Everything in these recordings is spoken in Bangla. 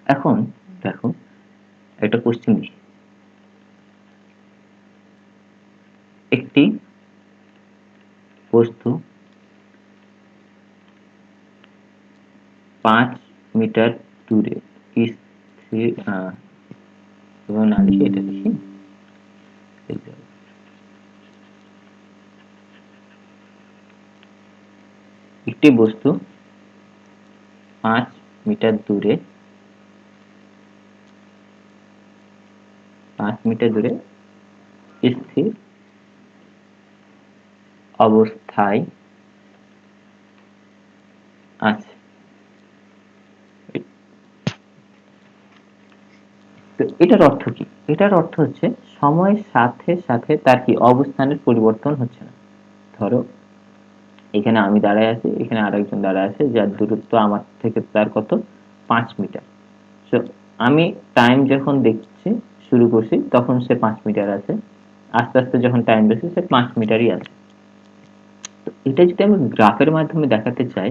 এখন দেখো একটা কোশ্চেন দিই, একটি বস্তু 5 মিটার দূরে স্থির, না লিখে এটা লিখি, একটি বস্তু 5 মিটার দূরে 5 মিটার দূরে স্থির অবস্থায় আছে। তো এটার অর্থ কি? এটার অর্থ হচ্ছে সময়ের সাথে সাথে তার কি অবস্থানের পরিবর্তন হচ্ছে না। ধরো এখানে আমি দাঁড়ায় আছি, এখানে আরেকজন দাঁড়ায় আছে, যার দূরত্ব আমার থেকে তার কত, 5 মিটার। সো আমি টাইম যখন দেখছি শুরু করছি তখন সে 5 মিটার আছে, আস্তে আস্তে যখন টাইম দেখছি সে 5 মিটারই আছে। তো এটা যদি আমি গ্রাফের মাধ্যমে দেখাতে চাই,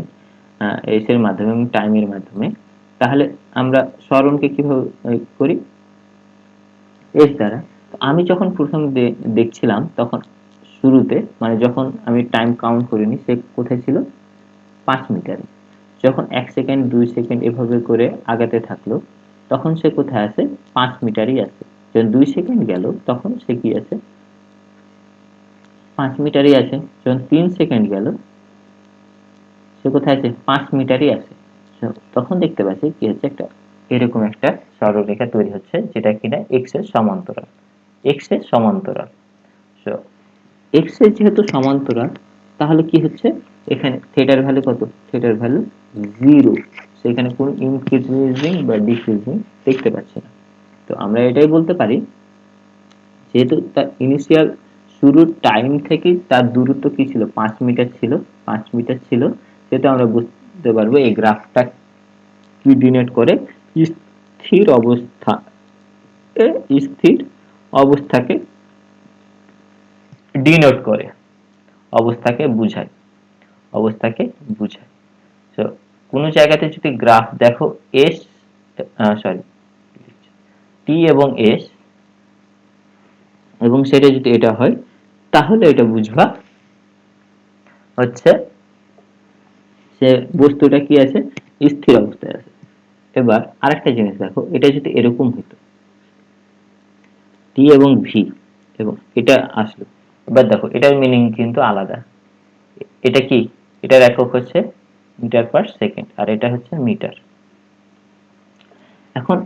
এস এর মাধ্যমে এবং টাইমের মাধ্যমে, তাহলে আমরা সরণকে কিভাবে করি, এস দ্বারা। তো আমি যখন প্রথম দেখছিলাম তখন শুরুতে, মানে যখন আমি টাইম কাউন্ট করিনি, সে কোথায় ছিল, 5 মিটারে। যখন 1 সেকেন্ড 2 সেকেন্ড এভাবে করে আগাতে থাকলো তখন সে কোথায় আছে, 5 মিটারই আছে। যখন 2 সেকেন্ড গেল তখন সে কি আছে, 5 মিটারই আছে। যখন 3 সেকেন্ড গেল সে কোথায় আছে, 5 মিটারই আছে। So, তখন দেখতে পাচ্ছি কি হচ্ছে, একটা এরকম একটা সরলরেখা তৈরি হচ্ছে যেটা কিনা এক্স এর সমান্তরাল, এক্স এর সমান্তরাল। সো এক্স এর যেহেতু সমান্তরাল, তাহলে কি হচ্ছে, এখানে থিটার ভ্যালু কত, থিটার ভ্যালু 0, সেখানে কোনো ইনক্রিজিং বা ডিক্রিজিং দেখতে পাচ্ছি না। তো আমরা এটাই বলতে পারি, যেহেতু তার ইনিশিয়াল শুরুর টাইম থেকে তার দূরত্ব কি ছিল, 5 মিটার ছিল, 5 মিটার ছিল, সেটা আমরা বুঝতে পারবো এই গ্রাফটা কি ডিনোট করে, স্থির অবস্থা, স্থির অবস্থাকে ডিনোট করে, অবস্থাকে বুঝায়, অবস্থাকে বুঝায়। তো কোন জায়গাতে যদি গ্রাফ দেখো এস, সরি, টি এবং এস, এবং সেটা যদি এটা হয় তাহলে এটা বুঝবা হচ্ছে সে বস্তুটা কি আছে, স্থির অবস্থায় আছে। এবার আরেকটা জিনিস দেখো, এটা যদি এরকম হতো টি এবং ভি, এবং এটা আসলো, এবার দেখো এটার মিনিং কিন্তু আলাদা। এটা কি, এটার একক হচ্ছে মিটার পার সেকেন্ড আর এটা হচ্ছে মিটার। এখন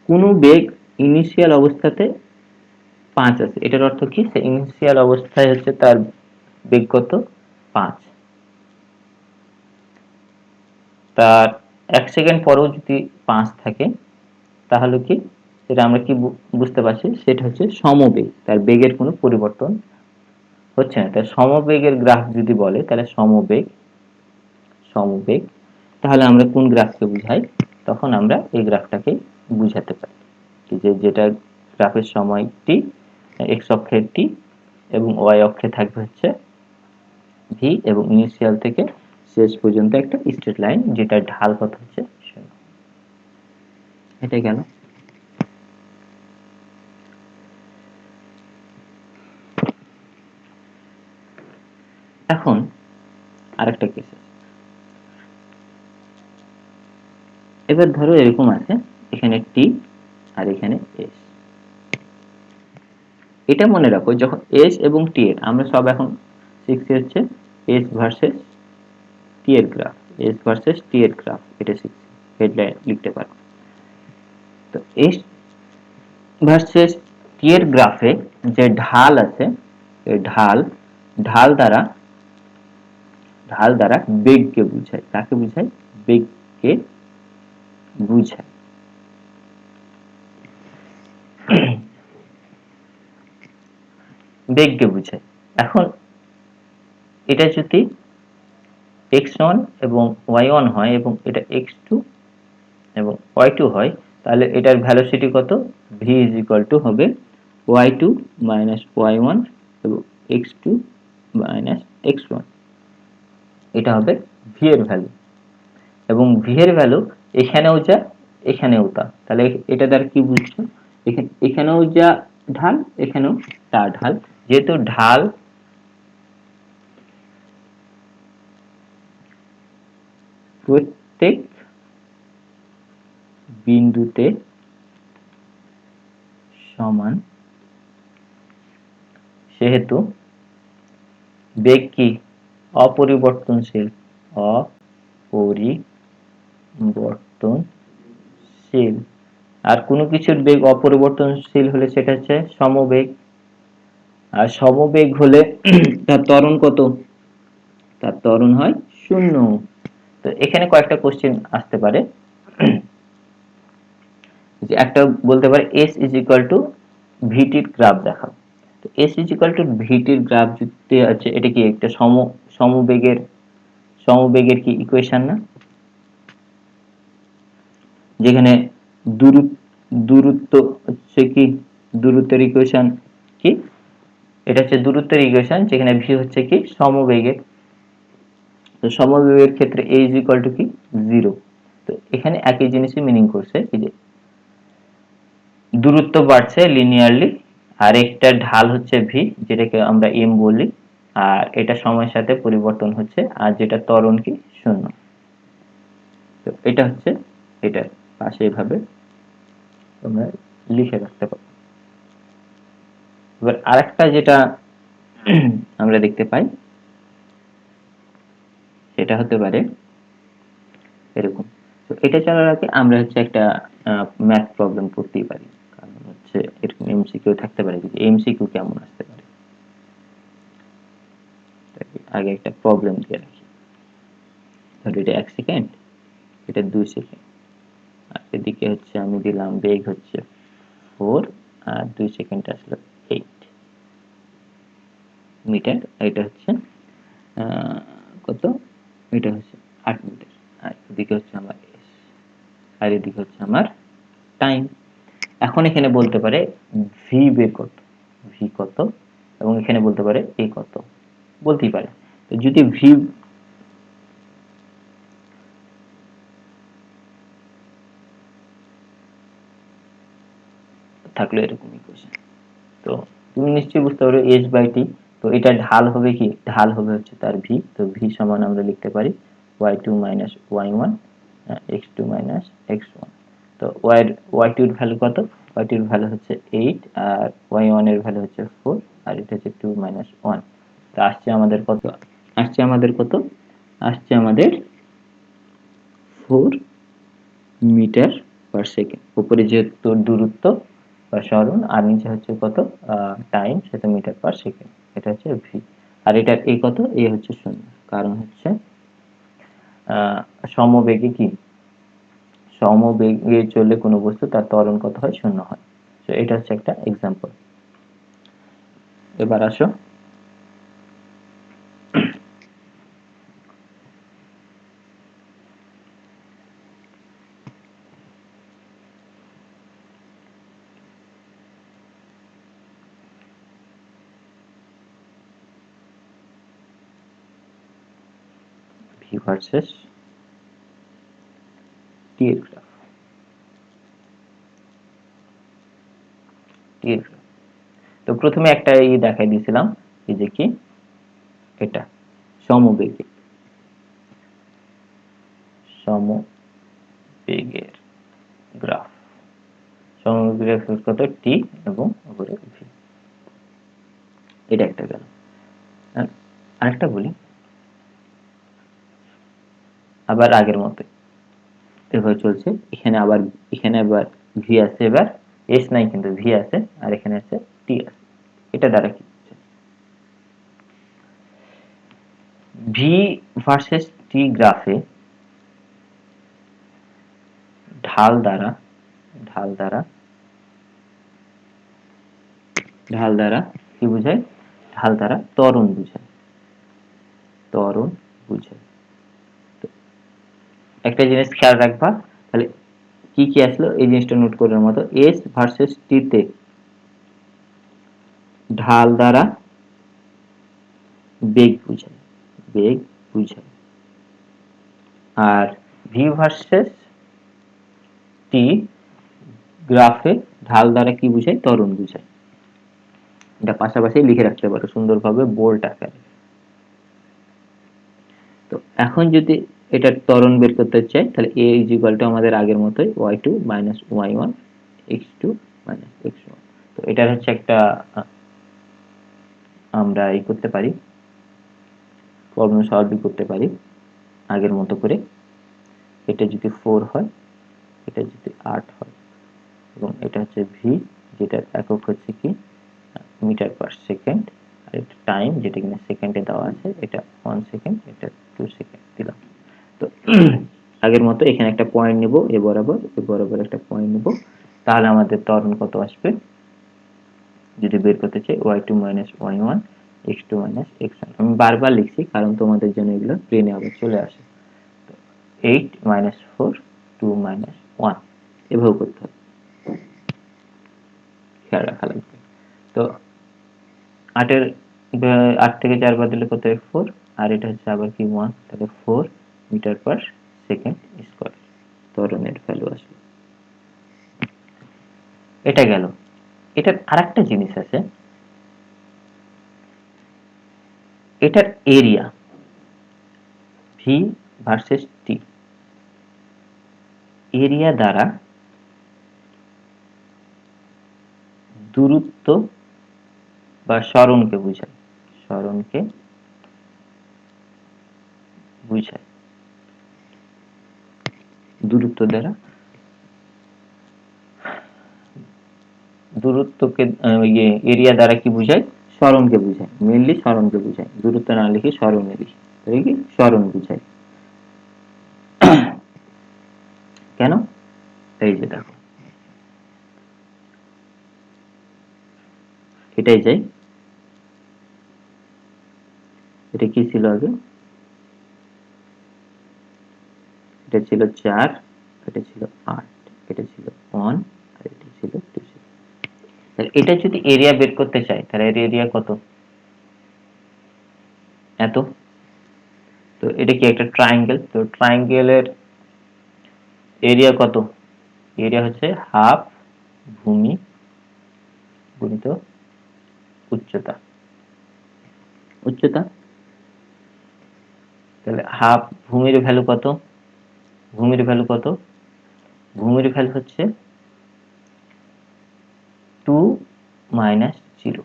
কোন বেগ ইনিশিয়াল অবস্থাতে 5 আছে, এটার অর্থ কি, সে ইনিশিয়াল অবস্থায় হচ্ছে তার বেগ কত, 5। তার 1 সেকেন্ড পরেও যদি 5 থাকে তাহলে কি, সেটা আমরা কি বুঝতে পারছি, সেটা হচ্ছে সমবেগ, তার বেগের কোনো পরিবর্তন হচ্ছে না। তার সমবেগের গ্রাফ যদি বলে তাহলে সমবেগ, সমবেগ, তাহলে আমরা কোন গ্রাফকে বুঝাই, তখন আমরা এই গ্রাফটাকে বুঝাতে পারি যে যেটা গ্রাফের সময় টি, এক্স অক্ষের টি এবং ওয়াই অক্ষে থাকবে হচ্ছে ভি, এবং ইনিশিয়াল থেকে শেষ পর্যন্ত একটা স্ট্রেট লাইন যেটা ঢাল কত হচ্ছে 0। এটা গেল। এখন আরেকটা কেস আছে। এবার ধরো এরকম আছে, এখানে টি আর এখানে এস। এটা মনে রাখো, যখন এস এবং টি এর আমরা সব এখন শিখছি হচ্ছে এস ভার্সেস টি এর গ্রাফ, এস ভার্সেস টি এর গ্রাফ, এটা শিখছি, হেডলাইন লিখতে পারো। তো এস ভার্সেস টি এর গ্রাফে যে ঢাল আছে, এই ঢাল, ঢাল দ্বারা, ঢাল দ্বারা বেগকে বুঝায়, কাকে বুঝায়, বেগকে বুঝায়। বেগকে বুঝায়। এখন এটা যদি x1 এবং y1 হয় এবং এটা x2 এবং y2 হয়, তাহলে এটার ভেলোসিটি কত, v ইজ ইকুয়াল টু হবে y2 মাইনাস y1 এবং x2 মাইনাস x1, এটা হবে v এর ভ্যালু। এবং v এর ভ্যালু এখানেও যা এখানেও তা, তাহলে এটা দ্বারা কি বুঝছো, এখানেও যা ঢাল এখানেও তা ঢাল, যেহেতু ঢাল প্রত্যেক বিন্দুতে সমান, সেহেতু বেগ কি অপরিবর্তনশীল, অপরিবর্তনশীল। আর কোনো কিছুর বেগ অপরিবর্তনশীল হলে সেটা হচ্ছে সমবেগ, আর সমবেগ হলে তার ত্বরণ কত, তার ত্বরণ হয় শূন্য। তো এখানে কয়েকটা কোশ্চেন আসতে পারে, যে একটা বলতে পারে s ইজ ইকুয়াল টু ভিটির গ্রাফ দেখাও। তো s ইজ ইকুয়াল টু ভিটির গ্রাফ যদি আছে, এটা কি একটা সমবেগের সমবেগের কি ইকুয়েশন না, যেখানে দূরত্ব হচ্ছে কি দূরত্বের ইকুয়েশন কি, এটা হচ্ছে দূরত্বের ইকুয়েশন, যেখানে ভি হচ্ছে কি সমবেগের। তো সমবেগের ক্ষেত্রে a ইজ ইকুয়াল টু কি 0। তো এখানে একই জিনিসই মিনিং করছে, এই যে দূরত্ব বাড়ছে লিনিয়ারলি, আর একটা ঢাল হচ্ছে ভি, যেটাকে আমরা এম বলি, আর এটা সময়ের সাথে পরিবর্তন হচ্ছে, আর যেটা ত্বরণ কি শূন্য। তো এটা হচ্ছে, এটা পাশে এভাবে তোমরা লিখে রাখতে পারো। এবার আরেকটা যেটা আমরা দেখতে পাই, সেটা হতে পারে এরকম। তো এটা চলার আগে আমরা হচ্ছে একটা ম্যাথ প্রবলেম করতেই পারি, কারণ হচ্ছে এরকম এমসিকিউ থাকতে পারে, যে এমসিকিউ কেমন আসতে পারে। আগে একটা প্রবলেম দিয়ে রাখি, ধরো এটা 1 সেকেন্ড, এটা 2 সেকেন্ড, আর এদিকে হচ্ছে আমি দিলাম বেগ হচ্ছে 4, আর 2 সেকেন্ড আসলো 8 মিটার, এটা হচ্ছে কত, এটা হচ্ছে 8 মিটার, আর এদিকে হচ্ছে আমার এস, আর এদিকে হচ্ছে আমার টাইম। এখন এখানে বলতে পারে ভি বের কত, ভি কত, এবং এখানে বলতে পারে এ কত, বলতেই পারে। তো যদি ভি থাকলো এরকম ইকুয়েশন, তো তুমি নিশ্চয়ই বুঝতে পারো এইচ বাই টি। তো এটা ঢাল হবে কি, ঢাল হবে হচ্ছে তার ভি। তো ভি সমান আমরা লিখতে পারি y2 minus y1 x2 minus x1। তো y2 এর ভ্যালু কত, y2 এর ভ্যালু হচ্ছে 8, আর y1 এর ভ্যালু হচ্ছে 4, আর এটা হচ্ছে 2 মাইনাস 1। তো আসছে আমাদের কত, আসছে আমাদের কত, আসছে আমাদের 4 মিটার পার সেকেন্ড। উপরে যেহেতু দূরত্ব বা সরণ, আর নিচে হচ্ছে কত টাইম, সেটা মিটার পার সেকেন্ড, এটা হচ্ছে ভি। আর এটার এ কত, এ হচ্ছে শূন্য, কারণ হচ্ছে সমবেগে কি, সমবেগে চললে কোনো বস্তু তার ত্বরণ কত হয়, শূন্য হয়। তো এটা হচ্ছে একটা এক্সাম্পল। এবার আসো ভি ভার্সেস টি এর গ্রাফ, টি এর গ্রাফ। তো প্রথমে একটা দেখাই দিয়েছিলাম, এই যে কি এটা সমবেগে, সমবেগের গ্রাফ, সমবেগের কত টি, এবং উপরে ভি, এটা একটা গেল। আরেকটা বলি, আবার আগের মতো এভাবে চলছে, এখানে আবার, এখানে আবার ভি আছে, এবার এস নাই কিন্তু ভি আছে, আর এখানে আছে টি আছে। এটা দ্বারা কি ভি ভার্সেস টি গ্রাফে ঢাল দ্বারা, ঢাল দ্বারা, ঢাল দ্বারা কি বোঝায়, ঢাল দ্বারা ত্বরণ বোঝায়, ত্বরণ বোঝায়। একটা জিনিস খেয়াল রাখবা, তাহলে কি কি আসলো এই জিনিসটা নোট করার মতো, এস ভার্সেস টি তে ঢাল দ্বারা বেগ বোঝায়, বেগ বোঝায়। আর ভি ভার্সেস টি গ্রাফে ঢাল দ্বারা কি বোঝায়? ত্বরণ বোঝায়। এটা পাশাপাশি লিখে রাখতে পারো সুন্দরভাবে বোল্ড আকারে। তো এখন যদি এটা ত্বরণ বের করতে চাই তাহলে a ইজ ইকুয়াল টু আমাদের আগের মতোই y2 minus y1 x2 minus x1। তো এটার হচ্ছে একটা আমরা করতে পারি, প্রবলেম সলভ করতে পারি আগের মতো করে। এটা যদি 4 হয়, এটা যদি 8 হয়, এবং এটা হচ্ছে v, যেটার একক হচ্ছে কি মিটার পার সেকেন্ড, আর এটা টাইম যেটা কিনা সেকেন্ডে দেওয়া আছে, এটা 1 সেকেন্ড, এটা 2 সেকেন্ড দিলাম। তো আগের মতো এখানে একটা পয়েন্ট নেব, এ বরাবর একটা পয়েন্ট নেব, তাহলে আমাদের ত্বরণ কত আসবে যদি বের করতে চাই? y2 minus y1 x2 minus x1। আমি বারবার লিখছি কারণ তোমাদের জন্য এগুলো ব্রেনে আবার চলে আসে। 8 মাইনাস 4 2 মাইনাস 1 এভাবে করতে হবে, খেয়াল রাখা লাগবে। তো 8 থেকে 4 বাদ দিলে কত হয়? 4, আর এটা হচ্ছে আবার কি 1, তাহলে 4 মিটার পার সেকেন্ড স্কয়ার ত্বরণের ভ্যালু আসবে। এটা গেল। এটার আরেকটা জিনিস আছে, এটার area V versus T, area দ্বারা দূরত্ব বা সরণকে বোঝায়, সরণকে বোঝায়। দূরত্ব দ্বারা দূরত্বকে এরিয়া দ্বারা কি বোঝায়? সরণকে বোঝায়, মেইনলি সরণকে বোঝায়। দূরত্ব না লিখে সরণে লিখি, তাহলে কি সরণ বোঝায়। কেন? এই যে দেখো, এটাই যাই, এটা কি ছিল আগে? এটা ছিল 4, এটা ছিল 8, এটা ছিল 1, আর এটা ছিল 2। তাহলে এটা যদি এরিয়া বের করতে চাই তাহলে এর এরিয়া কত? এত। তো এটা কি একটা ট্রায়াঙ্গেল? তো ট্রায়াঙ্গেলের এরিয়া কত? এরিয়া হচ্ছে হাফ ভূমি গুণিত উচ্চতা। উচ্চতা, তাহলে হাফ ভূমির ভ্যালু কত? ভূমির ভ্যালু কত? ভূমির ভ্যালু হচ্ছে 2 মাইনাস 0।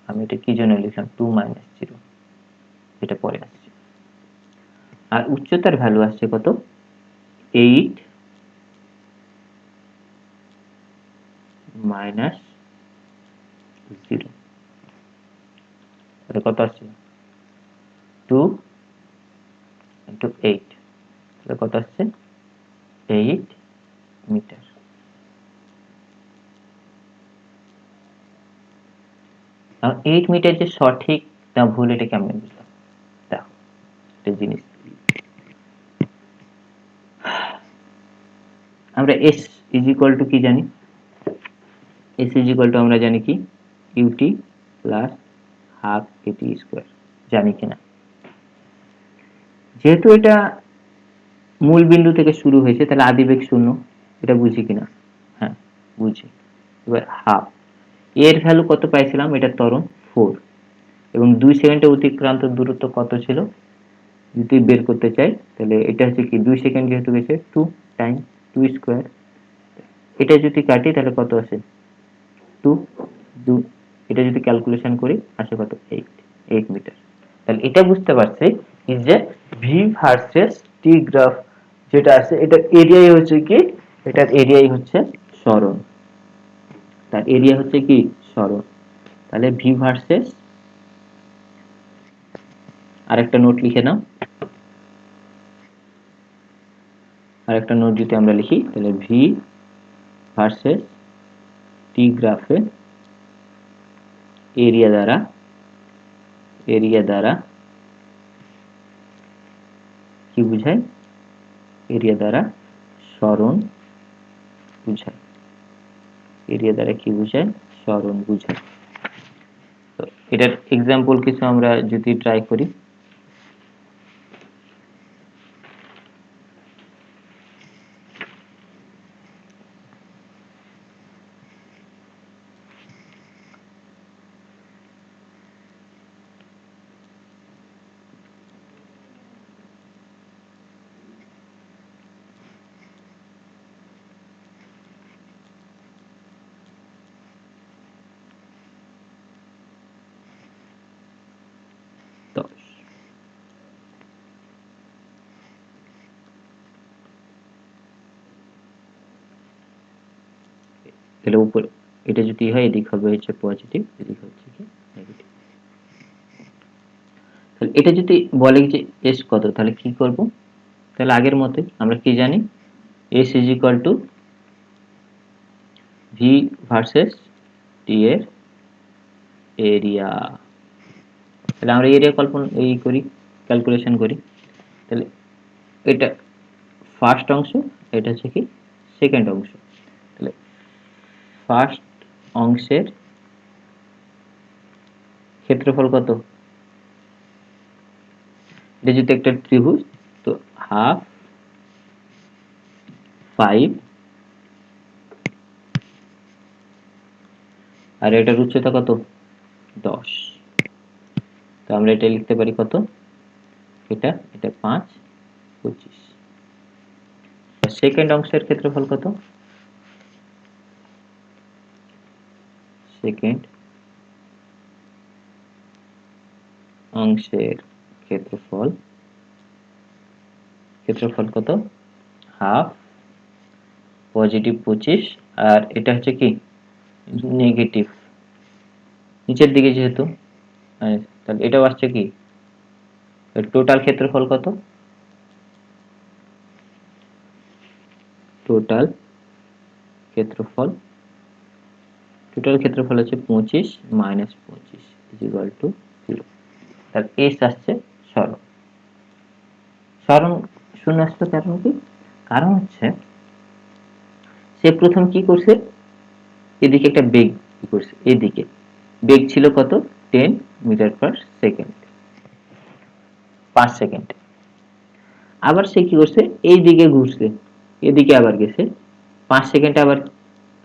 আমি এটা কি জন্য লিখলাম 2 মাইনাস 0, এটা পরে আসছে। আর উচ্চতার ভ্যালু আসছে কত? 8 মাইনাস 0, এটা কত আসছে? 2 ইন্টু 8, এটা কত আসছে? 8 মিটার। 8 মিটার যে সঠিক না ভুল এটা কেমন বুঝলাম? দেখো একটা জিনিস, আমরা s ইজ ইকুয়াল টু কি জানি? s ইজ ইকুয়াল টু আমরা জানি কি ut plus half at square, জানি কিনা? যেহেতু এটা মূল বিন্দু থেকে শুরু হয়েছে তাহলে আদিবেগ শূন্য, এটা বুঝি কিনা? হ্যাঁ বুঝি। এবার হাফ, এর ভ্যালু কত পাইছিলাম? এটা ত্বরণ 4, এবং 2 সেকেন্ডে অতিক্রান্ত দূরত্ব কত ছিল যদি বের করতে চাই? তাহলে এটা হচ্ছে কি 2 সেকেন্ড যেহেতু গেছে 2 টাইম 2 স্কয়ার, এটা যদি কাটি তাহলে কত আসে? 2 2, এটা যদি ক্যালকুলেশন করি আসে কত? 8 মিটার। তাহলে এটা বুঝতে পারছি ইজ যে ভি ভার্সেস টি গ্রাফ যেটা আছে এটার এরিয়াই হচ্ছে কি, এটার এরিয়াই হচ্ছে সরণ, তার এরিয়া হচ্ছে কি সরণ। তাহলে ভি ভার্সেস, আরেকটা নোট লিখে নাও, আরেকটা নোট যদি আমরা লিখি তাহলে ভি ভার্সেস টি গ্রাফে এরিয়া দ্বারা কি বুঝায়? এরিয়া দ্বারা সরণ বুঝায়। এরিয়া দ্বারা কি বুঝায়? সরণ বুঝায়। তো এটার এক্সাম্পল কিছু আমরা যদি ট্রাই করি, তাহলে উপর এটা যদি হয় এদিক হবে হচ্ছে পজিটিভ, এদিক হচ্ছে কি নেগেটিভ। তাহলে এটা যদি বলে যে এস কত, তাহলে কি করব? তাহলে আগের মতোই আমরা কি জানি, S is equal two V versus টি এর এরিয়া। তাহলে আমরা এরিয়া ক্যালকুলেশন করি। তাহলে এটা ফার্স্ট অংশ, এটা হচ্ছে কি সেকেন্ড অংশ। তাহলে ফার্স্ট অংশের ক্ষেত্রফল কত? এটা যদি একটা ত্রিভুজ, তো হাফ 5, আর এটার উচ্চতা কত? 10। তো আমরা এটা লিখতে পারি কত? এটা 5, 25। সেকেন্ড অংশের ক্ষেত্রফল কত? সেকেন্ড অংশের ক্ষেত্রফল কত? হাফ পজিটিভ 25, আর এটা হচ্ছে কি নেগেটিভ, নিচের দিকে যেহেতু, তাহলে এটাও আসছে কি, টোটাল ক্ষেত্রফল কত? টোটাল ক্ষেত্রফল হচ্ছে 25 মাইনাস 25 ইজ ইকুয়াল টু 0। তার এস আসছে সরণ। শূন্য আসছে কারণ কি? কারণ হচ্ছে সে প্রথম কি করছে, এদিকে একটা বেগ কি করছে, এদিকে বেগ ছিল কত? 10 মিটার পার সেকেন্ড, 5 সেকেন্ডে। আবার সে কি করছে, এই দিকে ঘুরছে, এদিকে আবার গেছে 5 সেকেন্ডে, আবার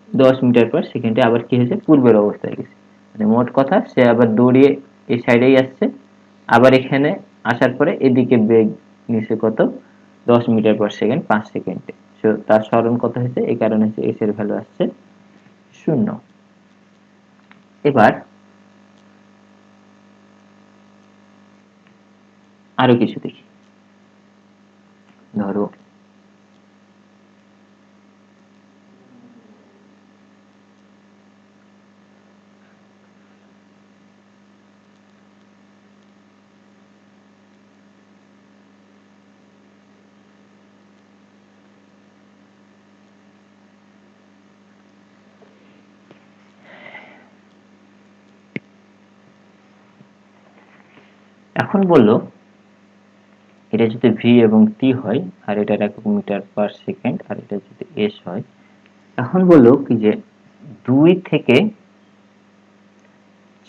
10 মিটার পার সেকেন্ডে আবার কি হয়েছে, পূর্বের অবস্থায় গেছে। মানে মোট কথা সে আবার দৌড়িয়ে এই সাইডেই আসছে, আবার এখানে আসার পরে এদিকে বেগ নিচে কত? 10 মিটার পার সেকেন্ড 5 সেকেন্ডে। তার সরণ কত হয়েছে? এই কারণে এস এর ভ্যালু আসছে 0। এবার আরো কিছু দেখি। ধরো এখন বললো এটা যদি ভি এবং টি হয়, আর এটা একক মিটার পার সেকেন্ড, আর এটা যদি এস হয়, এখন বললো কি যে 2 থেকে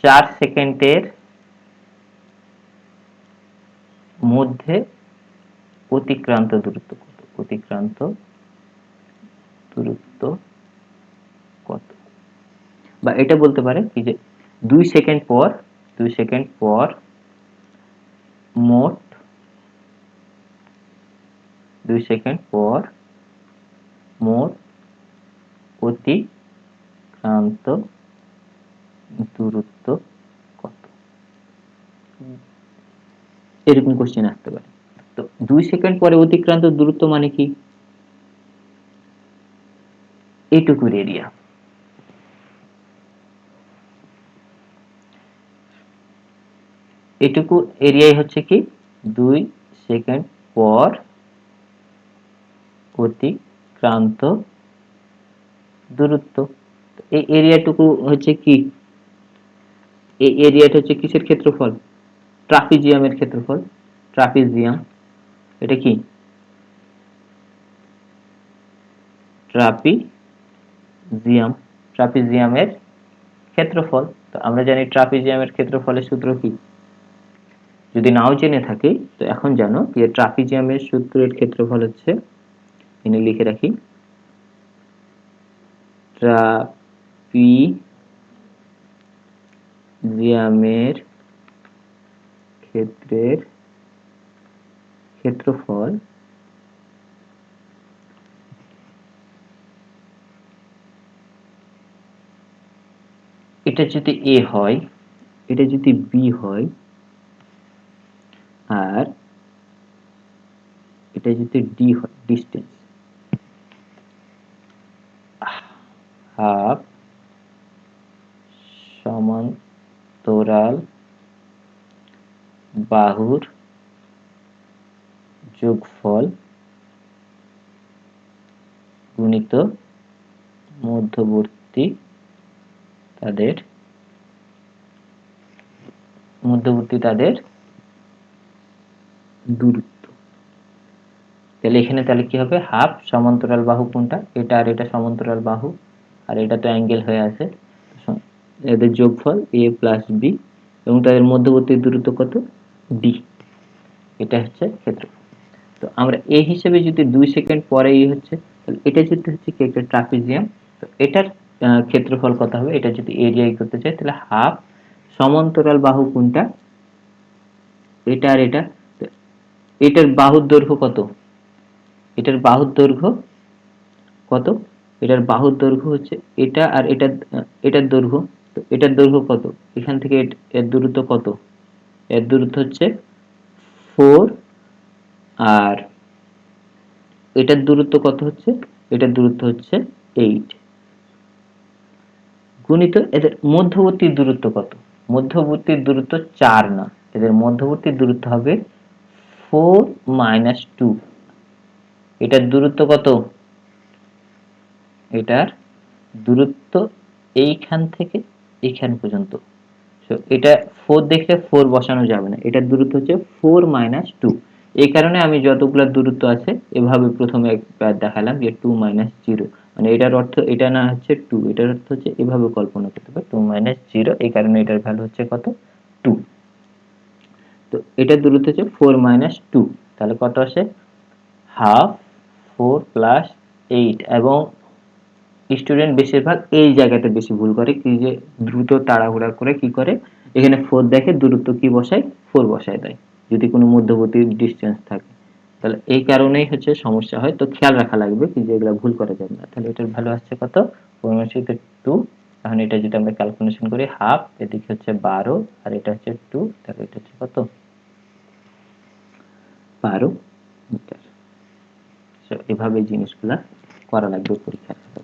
4 সেকেন্ডের মধ্যে অতিক্রান্ত দূরত্ব কত? অতিক্রান্ত দূরত্ব কত? বা এটা বলতে পারে কি যে 2 সেকেন্ড পর মোট 2 সেকেন্ড পর মোট অতিক্রান্ত দূরত্ব কত? এরকম কোশ্চেন আসতে পারে। তো 2 সেকেন্ড পরে অতিক্রান্ত দূরত্ব মানে কি? এইটুকুর এরিয়া। এটুকু এরিয়াই হচ্ছে কি 2 সেকেন্ড পর অতিক্রান্ত দূরত্ব। এই এরিয়াটুকু হচ্ছে কি, এই এরিয়াটা হচ্ছে কিসের ক্ষেত্রফল? ট্রাপিজিয়ামের ক্ষেত্রফল। ট্রাপিজিয়াম, এটা কি ট্রাপিজিয়ামের ক্ষেত্রফল। তো আমরা জানি ট্রাপিজিয়ামের ক্ষেত্রফলের সূত্র কি? যদি নাও জেনে থাকি তো এখন জানো যে ট্রাপিজিয়ামের সূত্রের ক্ষেত্রফল হচ্ছে, এনে লিখে রাখি, ট্রাপিজিয়ামের ক্ষেত্রফল এটা যদি এ হয়, এটা যদি বি হয়, আর এটা যদি ডি হয়, ডিস্টেন্স, হাফ সমান্তরাল বাহুর যোগফল গুণিত মধ্যবর্তী তাদের দূরত্ব। তাহলে এখানে তাহলে কি হবে, হাফ সমান্তরাল বাহু কোনটা, এটা আর এটা সমান্তরাল বাহু, আর এটা তো অ্যাঙ্গেল হয়ে আছে, এদের যোগফল a প্লাস b এবং তাদের মধ্যবর্তী দূরত্ব কত, d। এটা হচ্ছে ক্ষেত্রফল। তো আমরা এই হিসেবে যদি 2 সেকেন্ড পরে হচ্ছে, তাহলে এটা যদি হচ্ছে কি একটা ট্রাপিজিয়াম, তো এটার ক্ষেত্রফল কত হবে, এটা যদি এরিয়া করতে চাই তাহলে হাফ সমান্তরাল বাহু কোনটা, এটা আর এটা, এটার বাহুর দৈর্ঘ্য কত, এটার বাহুর দৈর্ঘ্য কত, এটার বাহুর দৈর্ঘ্য হচ্ছে এটা আর এটা, এটার দৈর্ঘ্য, তো এটার দৈর্ঘ্য কত, এখান থেকে এর দূরত্ব কত, এর দূরত্ব হচ্ছে 4, আর এটার দূরত্ব কত হচ্ছে, এটার দূরত্ব হচ্ছে 8, গুণিত এদের মধ্যবর্তী দূরত্ব কত, মধ্যবর্তী দূরত্ব 4 না, এদের মধ্যবর্তী দূরত্ব হবে 4 মাইনাস 2। এটার দূরত্ব কত, এটার দূরত্ব এইখান থেকে এইখান পর্যন্ত, এটা 4 দেখলে 4 বসানো যাবে না, এটার দূরত্ব হচ্ছে 4 মাইনাস 2। এই কারণে আমি যতগুলো দূরত্ব আছে এভাবে প্রথমে একবার দেখালাম যে 2 মাইনাস 0, মানে এটার অর্থ এটা না হচ্ছে 2, এটার অর্থ হচ্ছে এভাবে কল্পনা করতে হবে 2 মাইনাস 0, এই কারণে এটার ভ্যালু হচ্ছে কত, 2। তো এটার দূরত্ব হচ্ছে 4 মাইনাস 2, তাহলে কত আসে, হাফ 4 প্লাস 8। এবং স্টুডেন্ট বেশিরভাগ এই জায়গাটা বেশি ভুল করে, কি যে দ্রুত তাড়াহুড়া করে কি করে, এখানে 4 দেখে দূরত্ব কি বসায়, 4 বসায় দেয় যদি কোনো মধ্যবর্তী ডিসটেন্স থাকে, তাহলে এই কারণেই হচ্ছে সমস্যা হয়। তো খেয়াল রাখা লাগবে কি যে এগুলো ভুল করা যাবে না। তাহলে এটার ভ্যালু আসছে কত, 2, এখন এটা যদি আমরা ক্যালকুলেশন করি, হাফ এদিকে হচ্ছে 12 আর এটা হচ্ছে 2, তাহলে এটা হচ্ছে কত, 12 মিটার। এভাবে জিনিসগুলা করা লাগবে পরীক্ষার ক্ষেত্রে।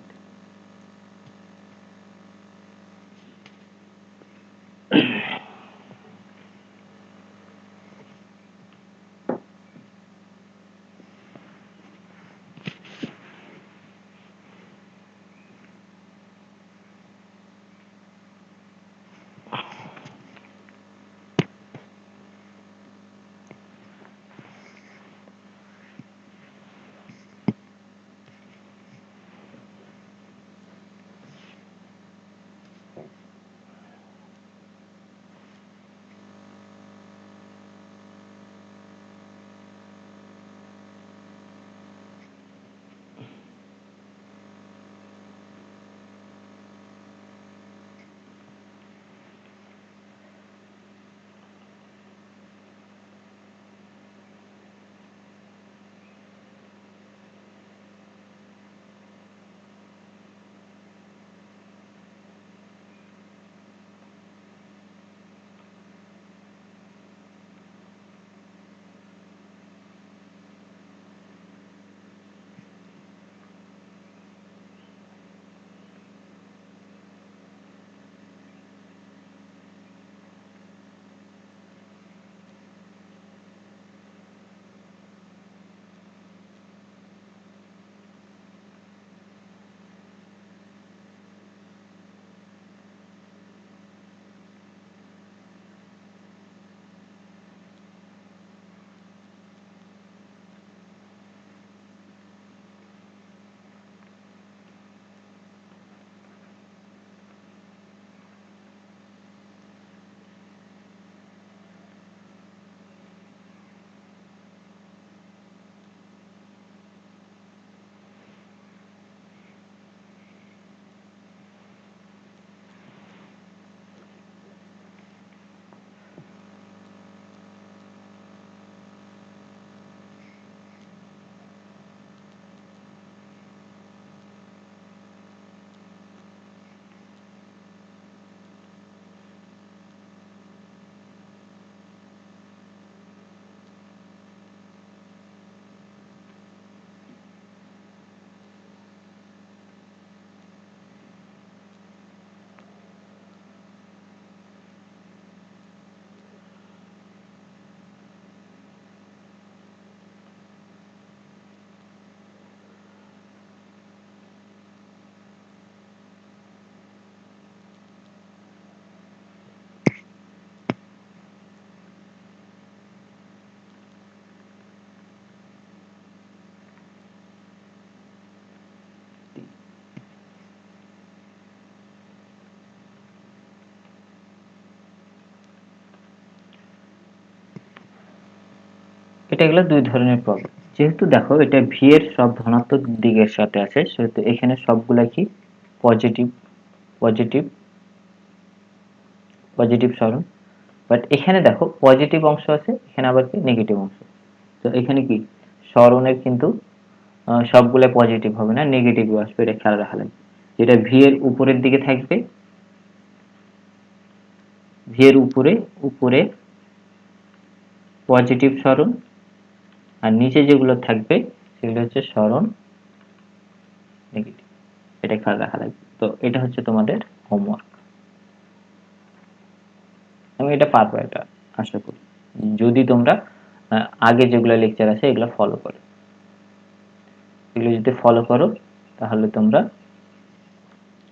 এটা গেল দুই ধরনের প্রবলেম। যেহেতু দেখো এটা ভি এর সব ধনাত্মক দিকের সাথে আছে, সেহেতু এখানে সবগুলা কি পজিটিভ পজিটিভ পজিটিভ সরণ। বাট এখানে দেখো পজিটিভ অংশ আছে, এখানে আবার কি নেগেটিভ অংশ। তো এখানে কি সরণের কিন্তু সবগুলা পজিটিভ হবে না, নেগেটিভও আসবে, এটা খেয়াল রাখা লাগবে। যেটা ভি এর উপরের দিকে থাকবে, ভি এর উপরে উপরে পজিটিভ সরণ, আর নিচে যেগুলো থাকবে সেগুলো হচ্ছে সরণ নেগেটিভ, এটা খেয়াল রাখা লাগবে। তো এটা হচ্ছে তোমাদের হোমওয়ার্ক। আমি এটা পারবো, এটা আশা করি, যদি তোমরা আগে যেগুলো লেকচার আছে এগুলো ফলো করো। এগুলো যদি ফলো করো তাহলে তোমরা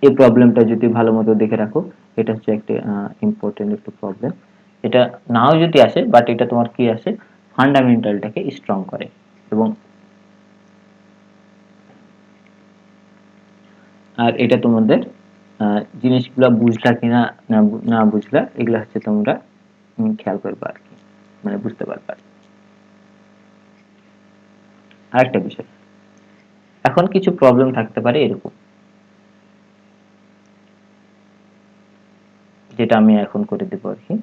এই প্রবলেমটা যদি ভালো মতো দেখে রাখো, এটা হচ্ছে একটা ইম্পর্টেন্ট একটা প্রবলেম। এটা নাও যদি আসে, বাট এটা তোমার কি আসে, ফান্ডামেন্টালটাকে স্ট্রং করে। এবং আর এটা তোমাদের জিনিসগুলো বুঝলা কিনা না বুঝলা, এগুলা হচ্ছে তোমরা খেয়াল করবা আর কি, মানে বুঝতে পারবা। আরেকটা বিষয়, এখন কিছু প্রবলেম থাকতে পারে এরকম, যেটা আমি এখন করে দেবো আর কি।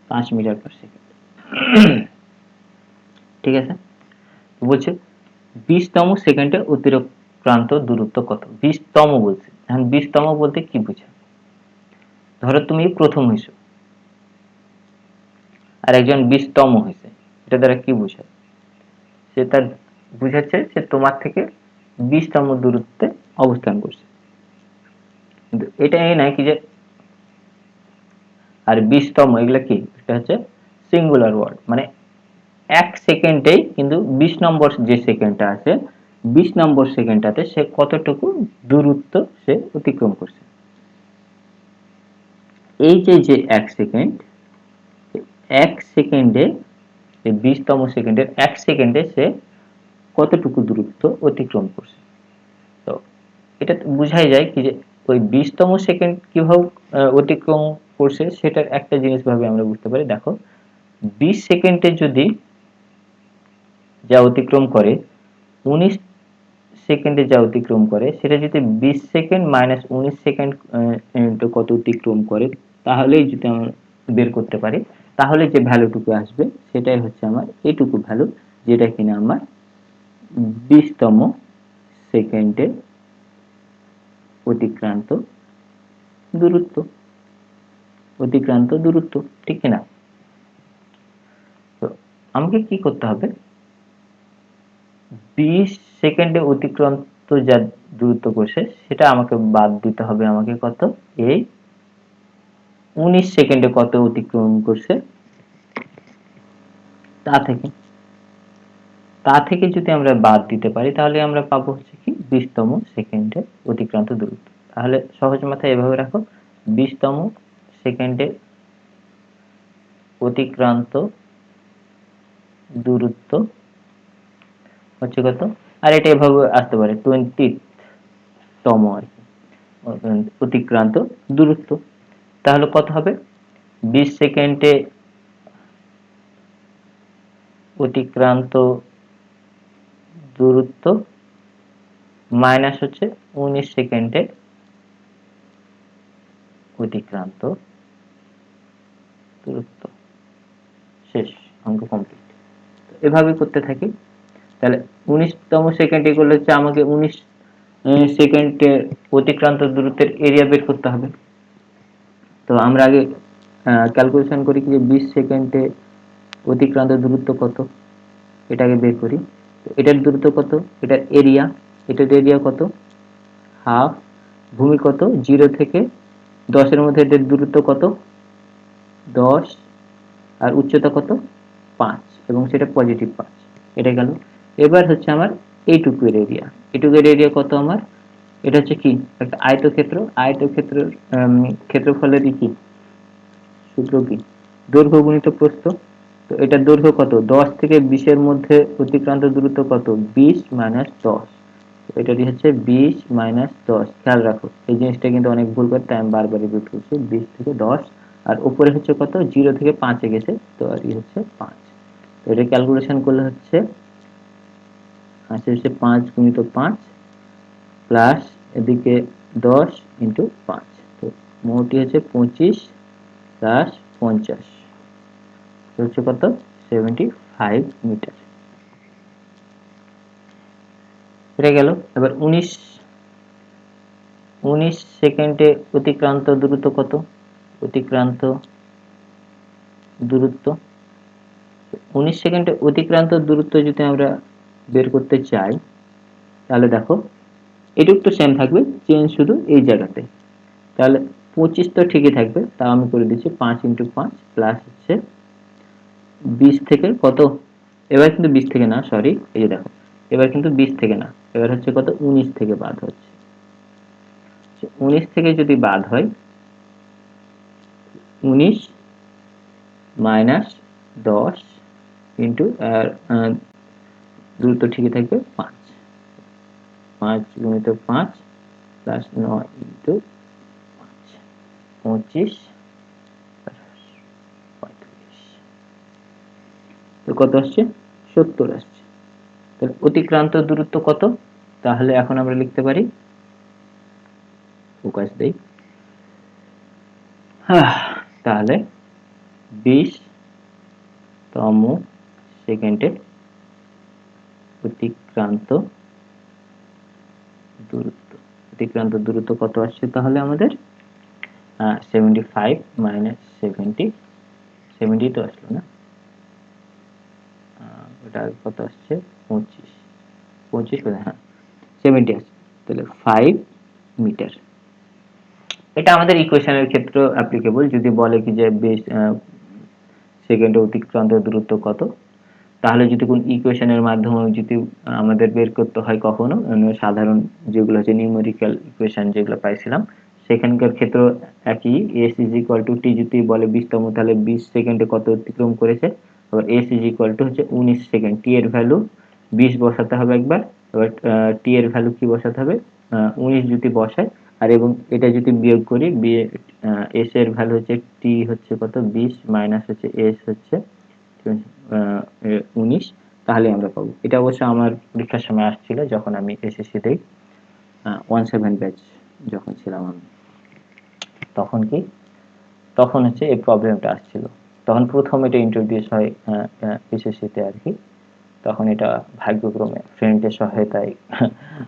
পাঁচ মিটার পার সেকেন্ড, ঠিক আছে। বলছে 20তম সেকেন্ডে অতিক্রান্ত দূরত্ব কত? 20তম বলছে। এখন 20তম বলতে কি বুঝা? ধরো তুমি প্রথম হইছো, আর একজন 20তম হয়েছে, এটা দ্বারা কি বুঝায়? সে তার বুঝাচ্ছে সে তোমার থেকে 20তম দূরত্বে অবস্থান করছে। কিন্তু এটা এই নয় কি যে, আর 20তম এগুলা কি, এটা হচ্ছে সিঙ্গুলার ওয়ার্ড, মানে এক সেকেন্ডেই কিন্তু 20 নম্বর যে সেকেন্ডটা আছে, 20 নম্বর সেকেন্ডটাতে সে কতটুকু দূরত্ব সে অতিক্রম করছে। এই যে যে এক সেকেন্ড, এক সেকেন্ডে, 20তম সেকেন্ডের এক সেকেন্ডে সে কতটুকু দূরত্ব অতিক্রম করছে। তো এটা বুঝাই যায় কি যে ওই 20তম সেকেন্ড কিভাবে অতিক্রম করছে, সেটার একটা জিনিস ভাবে আমরা বুঝতে পারি। দেখো 20 সেকেন্ডে যদি যা অতিক্রম করে, 19 সেকেন্ডে যা অতিক্রম করে, সেটা যদি 20 সেকেন্ড মাইনাস 19 সেকেন্ড কত অতিক্রম করে, তাহলেই যদি আমরা বের করতে পারি, তাহলে যে ভ্যালুটুকু আসবে সেটাই হচ্ছে আমার এইটুকু ভ্যালু, যেটা কিনা আমার 20তম সেকেন্ডে অতিক্রান্ত দূরত্ব, অতিক্রান্ত দূরত্ব, ঠিক কিনা? তো আমাকে কি করতে হবে, 20 সেকেন্ডে অতিক্রান্ত যা দূরত্ব করছে সেটা আমাকে বাদ দিতে হবে, আমাকে কত, এই 19 সেকেন্ডে কত অতিক্রম করছে তা থেকে, যদি আমরা বাদ দিতে পারি, তাহলে আমরা পাবো হচ্ছে কি 20তম সেকেন্ডে অতিক্রান্ত দূরত্ব। তাহলে সহজ মাথায় এভাবে রাখো, 20তম সেকেন্ডে অতিক্রান্ত দূরত্ব হচ্ছে কত, আর এটা এভাবে আসতে পারে 20তম আর কি অতিক্রান্ত দূরত্ব। তাহলে কত হবে, 20 সেকেন্ডে অতিক্রান্ত দূরত্ব মাইনাস হচ্ছে 19 সেকেন্ডে অতিক্রান্ত দূরত্ব। শেষ, অঙ্ক কমপ্লিট। এভাবে করতে থাকি। তাহলে 19তম সেকেন্ড এগুলো হচ্ছে আমাকে 19 সেকেন্ডে অতিক্রান্ত দূরত্বের এরিয়া বের করতে হবে। তো আমরা আগে ক্যালকুলেশন করি কি যে 20 সেকেন্ডে অতিক্রান্ত দূরত্ব কত, এটাকে বের করি। এটার দূরত্ব কত, এটার এরিয়া, এটার এরিয়া কত, হাফ, ভূমি কত 0 থেকে 10 এর মধ্যে এটার দূরত্ব কত 10, আর উচ্চতা কত 5, এবং সেটা পজিটিভ 5। এটা গেল। এবার হচ্ছে আমার এইটুকুর এরিয়া, এইটুকুর এরিয়া কত আমার, এটা হচ্ছে কি একটা আয়তক্ষেত্র, আয়তক্ষেত্রের ক্ষেত্রফলের কি সূত্র কি, দৈর্ঘ্য গুণিত প্রস্থ। তো এটার দৈর্ঘ্য কত 10 থেকে 20 এর মধ্যে অতিক্রান্ত দূরত্ব কত 20 মাইনাস 10। এটাই হচ্ছে 20 মাইনাস 10। খেয়াল রাখো এই জিনিসটা কিন্তু অনেক ভুল করে, তাই আমি বারবার রিপিট করছি। 20 থেকে 10, আর উপরে হচ্ছে কত 0 থেকে 5 এ গেছে, তো আর হচ্ছে 5। তো এটা ক্যালকুলেশন করলে হচ্ছে আসে হচ্ছে 5 গুণিত 5 প্লাস এদিকে 10 ইন্টু 5। তো মোটই হচ্ছে 25 প্লাস 50, হচ্ছে কত 75 মিটার। এটা গেল। এবার 19 সেকেন্ডে অতিক্রান্ত দূরত্ব কত, অতিক্রান্ত দূরত্ব 19 সেকেন্ডে অতিক্রান্ত দূরত্ব যদি আমরা বের করতে চাই, তাহলে দেখো এটুক তো সেম থাকবে, চেঞ্জ শুধু এই জায়গাতে। তাহলে 25 তো ঠিকই থাকবে, তাও আমি করে দিচ্ছি 5 ইন্টু 5 প্লাস হচ্ছে 20 থেকে কত, এবার কিন্তু 20 থেকে না, সরি, এই যে দেখো এবার কিন্তু 20 থেকে না, এবার হচ্ছে কত 19 থেকে বাদ হচ্ছে। 19 থেকে যদি বাদ হয় 19 মাইনাস 10 ইন্টু আর দূরত্ব ঠিকই থাকবে 5, 5 গুণিত 5 প্লাস 9 ইন্টু 5, 25, 35। তো কত আসছে 70 আসছে। তাহলে অতিক্রান্ত দূরত্ব কত, তাহলে এখন আমরা লিখতে পারি, ফোকাস দেই, তাহলে 20তম সেকেন্ডে অতিক্রান্ত দূরত্ব, অতিক্রান্ত দূরত্ব কত আসছে তাহলে আমাদের 75 মাইনাস 70, 70 তো আসলো না, ওটা কত আসছে 25, 25 হ্যাঁ 70 আসছে, তাহলে 5 মিটার। এটা আমাদের ইকুয়েশনের ক্ষেত্রে অ্যাপ্লিকেবল। যদি বলে কি যে 20 সেকেন্ডে অতিক্রান্ত দূরত্ব কত, তাহলে যদি কোন ইকুয়েশনের মাধ্যমে যদি আমাদের বের করতে হয় কখনো সাধারণ যেগুলো হচ্ছে নিউমেরিক্যাল ইকুয়েশন যেগুলো পাইছিলাম, সেখানকার ক্ষেত্র একই, s ইজ ইকুয়াল টু টি যদি বলে 20তম, তাহলে 20 সেকেন্ডে কত অতিক্রম করেছে, আবার s ইজ ইকুয়াল টু হচ্ছে 19 সেকেন্ড, টি এর ভ্যালু 20 বসাতে হবে একবার, এবার টি এর ভ্যালু কি বসাতে হবে 19 যদি বসায়, আর এবং এটা যদি বিয়োগ করি, s এর ভ্যালু হচ্ছে টি হচ্ছে কত 20 মাইনাস হচ্ছে s হচ্ছে 19, তাহলে আমরা পাবো। এটা অবশ্য আমার পরীক্ষার সময় আসছিল যখন আমি এসএসসি দেই 17 ব্যাচ যখন ছিলাম আমি, তখন কি তখন হচ্ছে এই প্রবলেমটা আসছিল, তখন প্রথম এটা ইন্ট্রোডিউস হয় এসএসসিতে আর কি, তখন এটা ভাগ্যক্রমে ফ্রেন্ডের সহায়তায়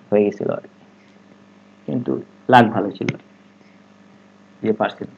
হয়ে গেছিল আর কি, কিন্তু লাক ভালো ছিল যে পারছিল।